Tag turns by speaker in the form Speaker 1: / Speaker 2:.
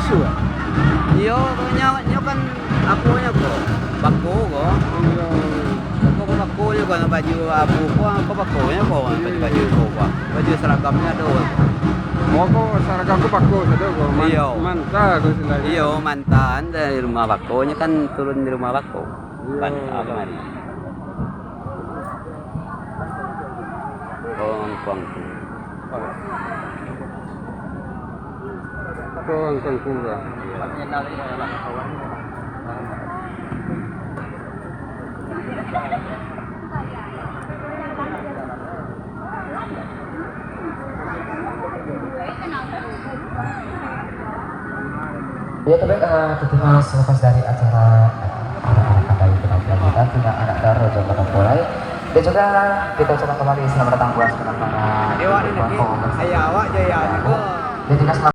Speaker 1: asu ya?
Speaker 2: Iya, nyo kan aku nya kok. Bako kok. Kok bako nya kan baju abu kok bako nya kok baju kok. Baju seragamnya doang.
Speaker 1: Oh, kok saragamku Bako saja kok.
Speaker 2: Iya.
Speaker 1: Manta kok istilahnya.
Speaker 2: Iya, mantan dari rumah Bako nya kan turun di rumah Bako.
Speaker 1: Iya.
Speaker 2: Kan kemarin. Kuang.
Speaker 1: Kuang kuda.
Speaker 3: Ya tapi ketika selepas dari acara anak-anak kembali penampilan kita punya anak daro coba mulai dan juga kita ucapkan kembali selamat datang buat para
Speaker 2: Dewa ini, ayah awak jaya juga.
Speaker 3: dan juga selamat